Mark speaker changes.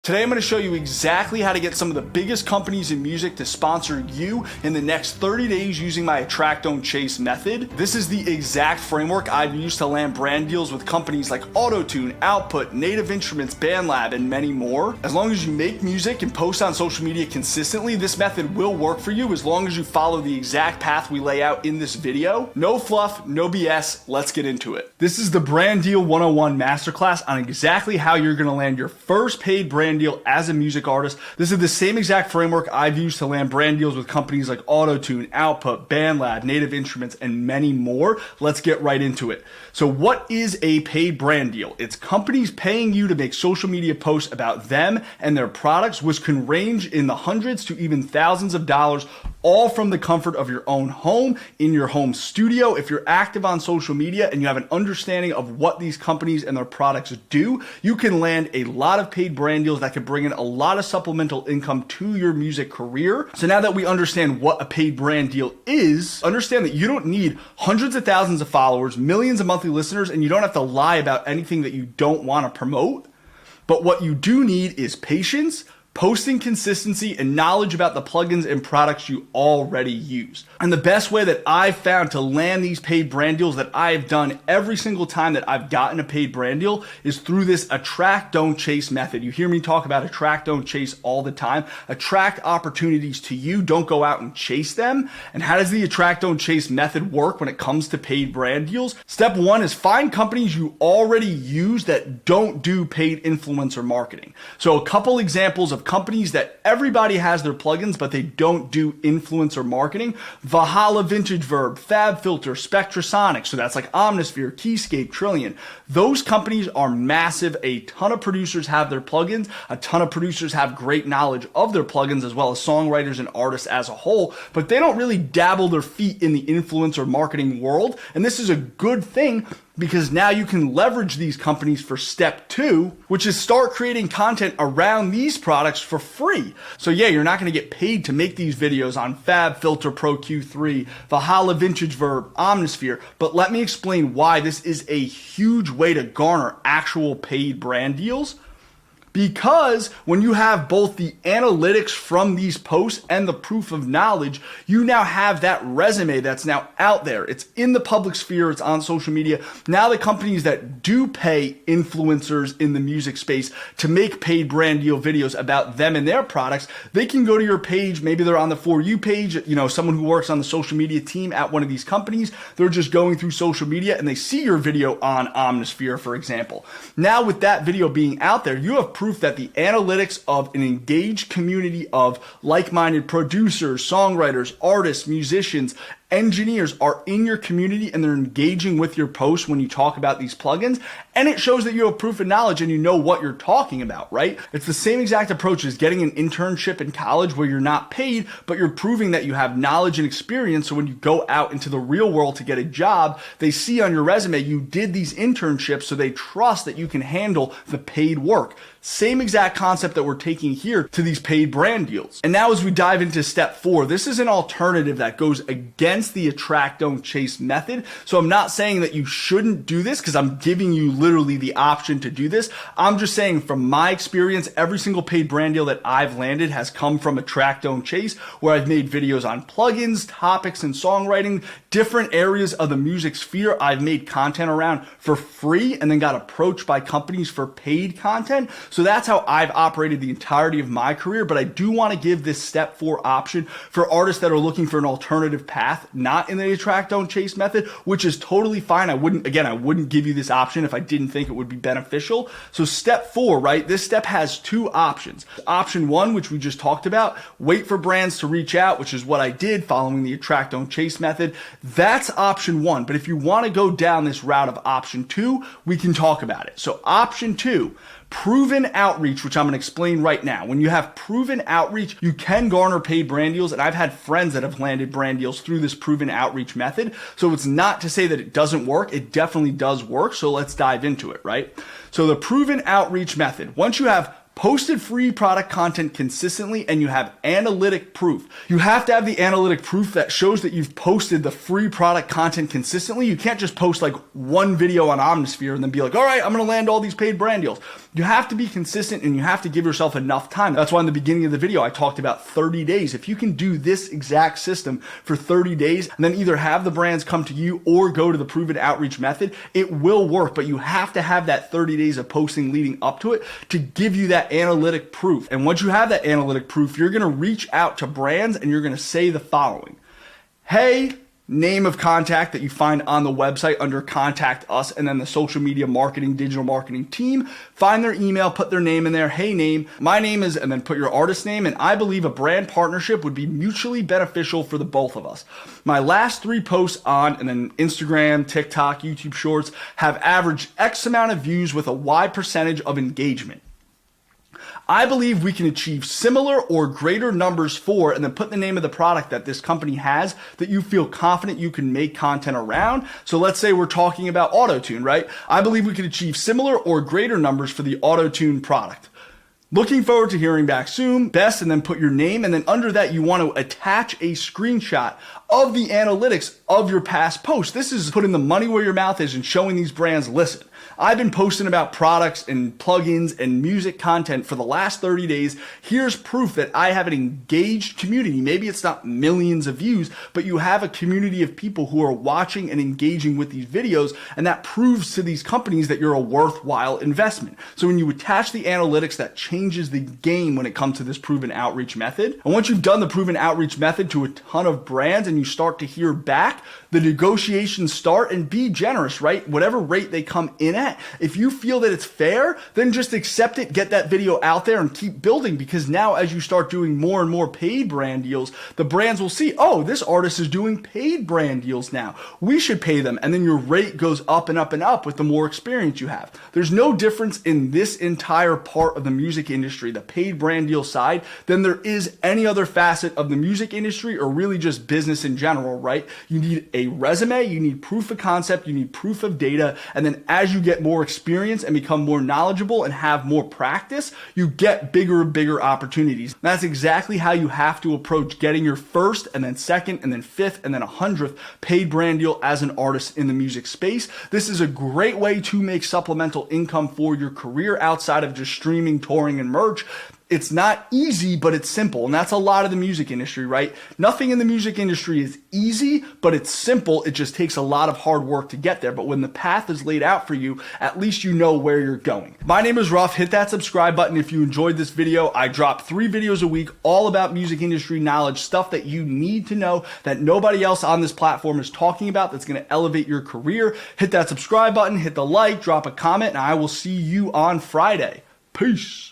Speaker 1: Today I'm going to show you exactly how to get some of the biggest companies in music to sponsor you in the next 30 days using my Attract Don't Chase method. This is the exact framework I've used to land brand deals with companies like Auto-Tune, Output, Native Instruments, BandLab, and many more. As long as you make music and post on social media consistently, this method will work for you as long as you follow the exact path we lay out in this video. No fluff, no BS, let's get into it. This is the Brand Deal 101 Masterclass on exactly how you're going to land your first paid brand deal as a music artist. This is the same exact framework I've used to land brand deals with companies like Auto-Tune, Output, BandLab, Native Instruments, and many more. Let's get right into it. So what is a paid brand deal? It's companies paying you to make social media posts about them and their products, which can range in the hundreds to even thousands of dollars, all from the comfort of your own home, in your home studio. If you're active on social media and you have an understanding of what these companies and their products do, you can land a lot of paid brand deals that can bring in a lot of supplemental income to your music career. So now that we understand what a paid brand deal is, understand that you don't need hundreds of thousands of followers, millions of monthly listeners, and you don't have to lie about anything that you don't want to promote. But what you do need is patience, posting consistency, and knowledge about the plugins and products you already use. And the best way that I've found to land these paid brand deals that I've done every single time that I've gotten a paid brand deal is through this Attract Don't Chase method. You hear me talk about Attract Don't Chase all the time. Attract opportunities to you, don't go out and chase them. And how does the Attract Don't Chase method work when it comes to paid brand deals? Step one is find companies you already use that don't do paid influencer marketing. So a couple examples of companies that everybody has their plugins, but they don't do influencer marketing: Valhalla Vintage Verb, FabFilter, Spectrasonic. So that's like Omnisphere, Keyscape, Trillion. Those companies are massive. A ton of producers have their plugins. A ton of producers have great knowledge of their plugins, as well as songwriters and artists as a whole, but they don't really dabble their feet in the influencer marketing world. And this is a good thing, because now you can leverage these companies for step two, which is start creating content around these products for free. So yeah, you're not going to get paid to make these videos on FabFilter Pro Q3, Valhalla Vintage Verb, Omnisphere, but let me explain why this is a huge way to garner actual paid brand deals. Because when you have both the analytics from these posts and the proof of knowledge, you now have that resume that's now out there. It's in the public sphere, it's on social media. Now the companies that do pay influencers in the music space to make paid brand deal videos about them and their products, they can go to your page. Maybe they're on the For You page, someone who works on the social media team at one of these companies. They're just going through social media and they see your video on Omnisphere, for example. Now with that video being out there, you have proof that the analytics of an engaged community of like-minded producers, songwriters, artists, musicians, engineers are in your community and they're engaging with your posts when you talk about these plugins. And it shows that you have proof of knowledge and you know what you're talking about, right? It's the same exact approach as getting an internship in college where you're not paid, but you're proving that you have knowledge and experience. So when you go out into the real world to get a job, they see on your resume you did these internships, so they trust that you can handle the paid work. Same exact concept that we're taking here to these paid brand deals. And now as we dive into step four, this is an alternative that goes against the Attract Don't Chase method. So I'm not saying that you shouldn't do this, because I'm giving you literally the option to do this. I'm just saying from my experience, every single paid brand deal that I've landed has come from Attract Don't Chase, where I've made videos on plugins, topics, and songwriting, different areas of the music sphere I've made content around for free and then got approached by companies for paid content. So that's how I've operated the entirety of my career. But I do want to give this step four option for artists that are looking for an alternative path, not in the Attract Don't Chase method, which is totally fine. I wouldn't give you this option if I didn't think it would be beneficial. So step four, right? This step has two options. Option one, which we just talked about, wait for brands to reach out, which is what I did following the Attract Don't Chase method. That's option one. But if you want to go down this route of option two, we can talk about it. So option two, proven outreach, which I'm going to explain right now. When you have proven outreach, you can garner paid brand deals. And I've had friends that have landed brand deals through this proven outreach method. So it's not to say that it doesn't work. It definitely does work. So let's dive into it, right? So the proven outreach method, once you have posted free product content consistently, and you have analytic proof. You have to have the analytic proof that shows that you've posted the free product content consistently. You can't just post like one video on Omnisphere and then be like, all right, I'm going to land all these paid brand deals. You have to be consistent and you have to give yourself enough time. That's why in the beginning of the video, I talked about 30 days. If you can do this exact system for 30 days and then either have the brands come to you or go to the proven outreach method, it will work, but you have to have that 30 days of posting leading up to it to give you that analytic proof. And once you have that analytic proof, you're going to reach out to brands and you're going to say the following. Hey, name of contact that you find on the website under contact us, and then the social media marketing, digital marketing team. Find their email, put their name in there. Hey, name, my name is, and then put your artist name. And I believe a brand partnership would be mutually beneficial for the both of us. My last 3 posts on, and then Instagram, TikTok, YouTube Shorts have averaged X amount of views with a Y percentage of engagement. I believe we can achieve similar or greater numbers for, and then put the name of the product that this company has that you feel confident you can make content around. So let's say we're talking about Auto-Tune, right? I believe we can achieve similar or greater numbers for the Auto-Tune product. Looking forward to hearing back soon. Best, and then put your name, and then under that you want to attach a screenshot of the analytics of your past posts. This is putting the money where your mouth is and showing these brands, listen, I've been posting about products and plugins and music content for the last 30 days. Here's proof that I have an engaged community. Maybe it's not millions of views, but you have a community of people who are watching and engaging with these videos, and that proves to these companies that you're a worthwhile investment. So when you attach the analytics, that changes the game when it comes to this proven outreach method. And once you've done the proven outreach method to a ton of brands and you start to hear back, the negotiations start, and be generous, right? Whatever rate they come in at, if you feel that it's fair, then just accept it, get that video out there and keep building, because now as you start doing more and more paid brand deals, the brands will see, oh, this artist is doing paid brand deals now. We should pay them. And then your rate goes up and up and up with the more experience you have. There's no difference in this entire part of the music industry, the paid brand deal side, than there is any other facet of the music industry or really just business in general, right? You need a resume, you need proof of concept, you need proof of data, and then as you get more experience and become more knowledgeable and have more practice, you get bigger and bigger opportunities. That's exactly how you have to approach getting your first and then second and then fifth and then 100th paid brand deal as an artist in the music space. This is a great way to make supplemental income for your career outside of just streaming, touring, and merch. It's not easy, but it's simple. And that's a lot of the music industry, right? Nothing in the music industry is easy, but it's simple. It just takes a lot of hard work to get there. But when the path is laid out for you, at least you know where you're going. My name is Ruff. Hit that subscribe button if you enjoyed this video. I drop 3 videos a week all about music industry knowledge, stuff that you need to know that nobody else on this platform is talking about, that's going to elevate your career. Hit that subscribe button, hit the like, drop a comment, and I will see you on Friday. Peace.